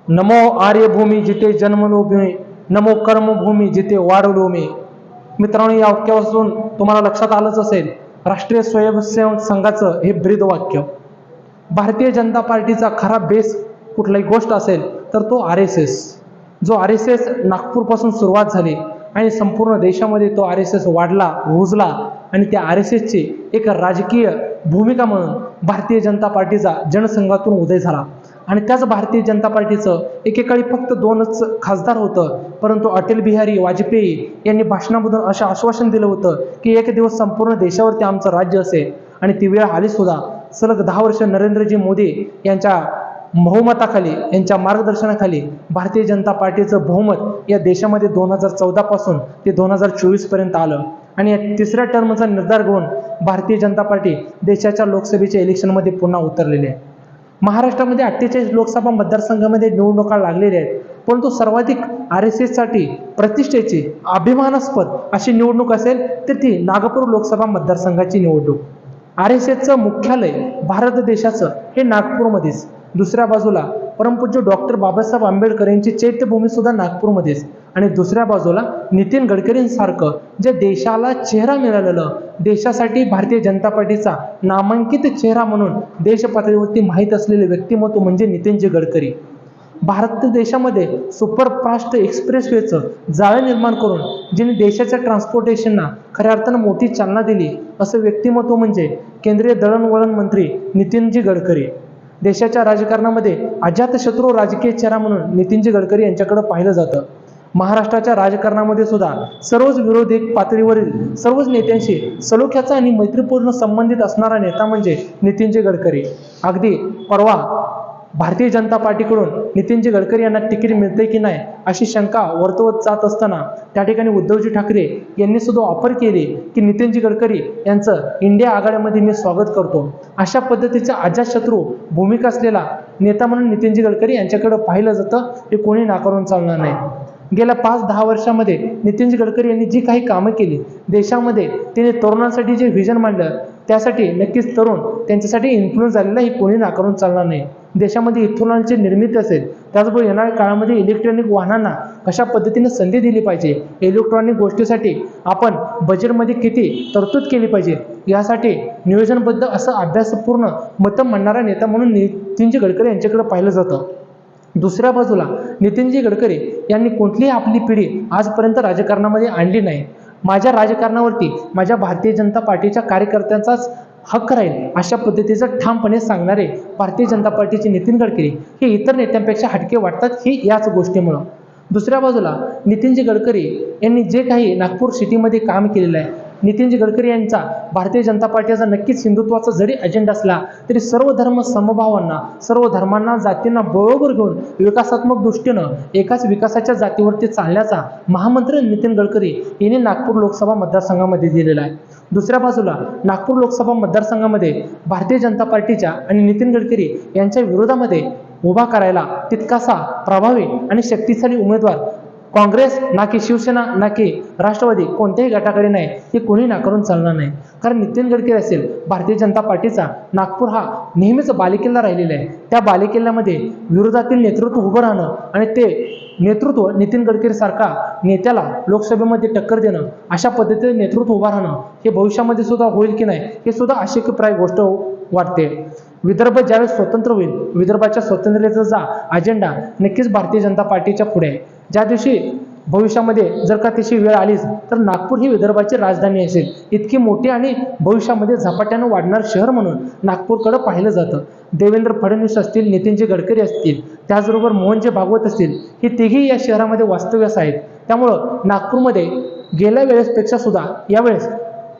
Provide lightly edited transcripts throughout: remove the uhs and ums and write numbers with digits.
नमो आर्यभूमी जिथे जन्मलो मी, नमो कर्मभूमी जिथे वाढलो मी. मित्रांनो, या वाक्यापासून तुम्हाला लक्षात आलंच असेल, राष्ट्रीय स्वयंसेवक संघाचं हे ब्रीद वाक्य. भारतीय जनता पार्टीचा खरा बेस कुठलाही गोष्ट असेल तर तो RSS. जो RSS नागपूरपासून सुरुवात झाली आणि संपूर्ण देशामध्ये तो RSS वाढला, रुजला आणि त्या RSSची एक राजकीय भूमिका म्हणून भारतीय जनता पार्टीचा जनसंघातून उदय झाला. आणि त्याच भारतीय जनता पार्टीचं एकेकाळी फक्त 2च खासदार होतं, परंतु अटल बिहारी वाजपेयी यांनी भाषणामधून असं आश्वासन दिलं होतं की एक दिवस संपूर्ण देशावरती आमचं राज्य असेल. आणि ती वेळ आली सुद्धा. सलग 10 वर्ष नरेंद्रजी मोदी यांच्या बहुमताखाली, यांच्या मार्गदर्शनाखाली भारतीय जनता पार्टीचं बहुमत या देशामध्ये 2014 पासून ते 2024 पर्यंत आलं. आणि या तिसऱ्या टर्मचा निर्धार घेऊन भारतीय जनता पार्टी देशाच्या लोकसभेच्या इलेक्शनमध्ये पुन्हा उतरलेली आहे. महाराष्ट्रामध्ये 48 लोकसभा मतदारसंघामध्ये निवडणुका लागलेल्या आहेत, परंतु सर्वाधिक RSS साठी प्रतिष्ठेची, अभिमानास्पद अशी निवडणूक असेल तर ती नागपूर लोकसभा मतदारसंघाची निवडणूक. RSSचं मुख्यालय भारत देशाचं हे नागपूरमध्येच. दुसऱ्या बाजूला परमपूज्य डॉक्टर बाबासाहेब आंबेडकर यांची चैत्यभूमी सुद्धा नागपूरमध्येच. आणि दुसऱ्या बाजूला नितीन गडकरींसारखं जे देशाला चेहरा मिळालेलं, देशासाठी भारतीय जनता पार्टीचा नामांकित चेहरा म्हणून देश पातळीवरती माहीत असलेले व्यक्तिमत्व म्हणजे नितीनजी गडकरी. भारत देशामध्ये सुपरफास्ट एक्सप्रेसवेचं जाळं निर्माण करून जिने देशाच्या ट्रान्सपोर्टेशनना खऱ्या अर्थानं मोठी चालना दिली असं व्यक्तिमत्व म्हणजे केंद्रीय दळणवळण मंत्री नितीनजी गडकरी. देशाच्या राजकारणामध्ये अजातशत्रू राजकीय चेहरा म्हणून नितीनजी गडकरी यांच्याकडे पाहिलं जातं. महाराष्ट्राच्या राजकारणामध्ये सुद्धा सर्वच विरोधी पातळीवरील सर्वच नेत्यांशी सलोख्याचा आणि मैत्रीपूर्ण संबंधित असणारा नेता म्हणजे नितीनजी गडकरी. अगदी परवा भारतीय जनता पार्टीकडून नितीनजी गडकरी यांना तिकीट मिळते की नाही अशी शंका वर्तवत जात असताना त्या ठिकाणी उद्धवजी ठाकरे यांनी सुद्धा ऑफर केली की नितीनजी गडकरी यांचं इंडिया आघाडीमध्ये मी स्वागत करतो. अशा पद्धतीचा अजातशत्रू भूमिका असलेला नेता म्हणून नितीनजी गडकरी यांच्याकडे पाहिलं जातं, हे कोणी नाकारून चालणार नाही. गेल्या 5-10 वर्षामध्ये नितीनजी गडकरी यांनी जी काही कामं केली देशामध्ये, त्यांनी तरुणांसाठी जे व्हिजन मांडलं त्यासाठी नक्कीच तरुण त्यांच्यासाठी इन्फ्लुएन्स झालेला हे कोणी नाकारून चालणार नाही. देशामध्ये इथेनॉलची निर्मिती असेल, त्याचबरोबर येणाऱ्या काळामध्ये इलेक्ट्रॉनिक वाहनांना कशा पद्धतीने संधी दिली पाहिजे, इलेक्ट्रॉनिक गोष्टीसाठी आपण बजेटमध्ये किती तरतूद केली पाहिजे, यासाठी नियोजनबद्ध असं अभ्यासपूर्ण मतं मांडणारा नेता म्हणून नितीनजी गडकरी यांच्याकडे पाहिलं जातं. दुसऱ्या बाजूला नितीनजी गडकरी यांनी कोणतीही आपली पिढी आजपर्यंत राजकारणामध्ये आणली नाही. माझ्या राजकारणावरती माझ्या भारतीय जनता पार्टीच्या कार्यकर्त्यांचाच हक्क राहील अशा पद्धतीचं ठामपणे सांगणारे भारतीय जनता पार्टीचे नितीन गडकरी हे इतर नेत्यांपेक्षा हटके वाटतात, हे याच गोष्टीमुळं. दुसऱ्या बाजूला नितीनजी गडकरी यांनी जे काही नागपूर सिटीमध्ये काम केलेलं आहे, नितीनजी गडकरी यांचा भारतीय जनता पार्टीचा नक्कीच हिंदुत्वाचा जरी अजेंडा असला तरी सर्व धर्म समभावांना, सर्व धर्मांना, जातींना बरोबर घेऊन विकासात्मक दृष्टीनं एकाच विकासाच्या जातीवरती चालण्याचा महामंत्र नितीन गडकरी यांनी नागपूर लोकसभा मतदारसंघामध्ये दिलेला आहे. दुसऱ्या बाजूला नागपूर लोकसभा मतदारसंघामध्ये भारतीय जनता पार्टीच्या आणि नितीन गडकरी यांच्या विरोधामध्ये उभा करायला तितकासा प्रभावी आणि शक्तिशाली उमेदवार काँग्रेस ना की शिवसेना ना की राष्ट्रवादी कोणत्याही गटाकडे नाही, हे कोणी नाकारून चालणार नाही. कारण नितीन गडकरी असेल, भारतीय जनता पार्टीचा नागपूर हा नेहमीच बालेकिल्ला राहिलेला आहे. त्या बालेकिल्ल्यामध्ये विरोधातील नेतृत्व उभं राहणं आणि ते नेतृत्व नितीन गडकरी सारखा नेत्याला लोकसभेमध्ये टक्कर देणं, अशा पद्धतीने नेतृत्व उभं राहणं हे भविष्यामध्ये सुद्धा होईल की नाही हे सुद्धा अशक्यप्राय गोष्ट वाटते. विदर्भ ज्यावेळेस स्वतंत्र होईल, विदर्भाच्या स्वतंत्रतेचा अजेंडा नक्कीच भारतीय जनता पार्टीच्या पुढे आहे. ज्या दिवशी भविष्यामध्ये जर का तशी वेळ आलीच तर नागपूर ही विदर्भाची राजधानी असेल. इतकी मोठी आणि भविष्यामध्ये झपाट्यानं वाढणार शहर म्हणून नागपूरकडे पाहिलं जातं. देवेंद्र फडणवीस असतील, नितीनजी गडकरी असतील, त्याचबरोबर मोहनजी भागवत असतील, हे तिघी या शहरामध्ये वास्तव्यास आहेत. त्यामुळं नागपूरमध्ये गेल्या वेळेसपेक्षा सुद्धा यावेळेस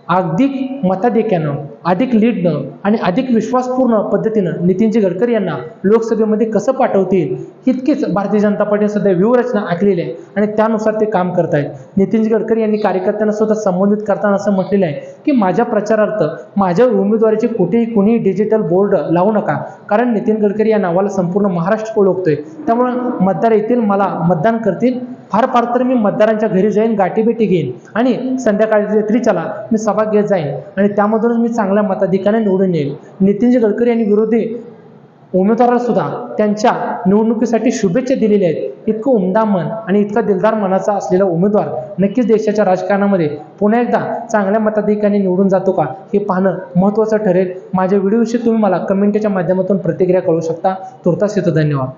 अधिक मताधिक्यानं, अधिक लीडनं आणि अधिक विश्वासपूर्ण पद्धतीनं नितीनजी गडकरी यांना लोकसभेमध्ये कसं पाठवतील इतकीच भारतीय जनता पार्टी सध्या व्यूहरचना आखलेली आहे आणि त्यानुसार ते काम करत आहेत. नितीनजी गडकरी यांनी कार्यकर्त्यांना सुद्धा संबोधित करताना असं म्हटलेलं आहे की माझ्या प्रचारार्थ माझ्या उमेदवारीचे कुठेही डिजिटल बोर्ड लावू नका, कारण नितीन गडकरी या नावाला संपूर्ण महाराष्ट्र ओळखतोय. त्यामुळं मतदार येतील, मला मतदान करतील, फार तर मी मतदारांच्या घरी जाईन, गाठीभेटी घेईन आणि संध्याकाळी तरी चला मी सभा घेत जाईन आणि त्यामधूनच मी चांगल्या मताधिकाने निवडून येईल. नितीनजी गडकरी यांनी विरोधी उमेदवाराला सुद्धा त्यांच्या निवडणुकीसाठी शुभेच्छा दिलेल्या आहेत. इतकं उमदा मन आणि इतका दिलदार मनाचा असलेला उमेदवार नक्कीच देशाच्या राजकारणामध्ये पुन्हा एकदा चांगल्या मताधिक्याने निवडून जातो का हे पाहणं महत्त्वाचं ठरेल. माझ्या व्हिडिओविषयी तुम्ही मला कमेंटच्या माध्यमातून प्रतिक्रिया कळवू शकता. तुर्तास येतो. धन्यवाद.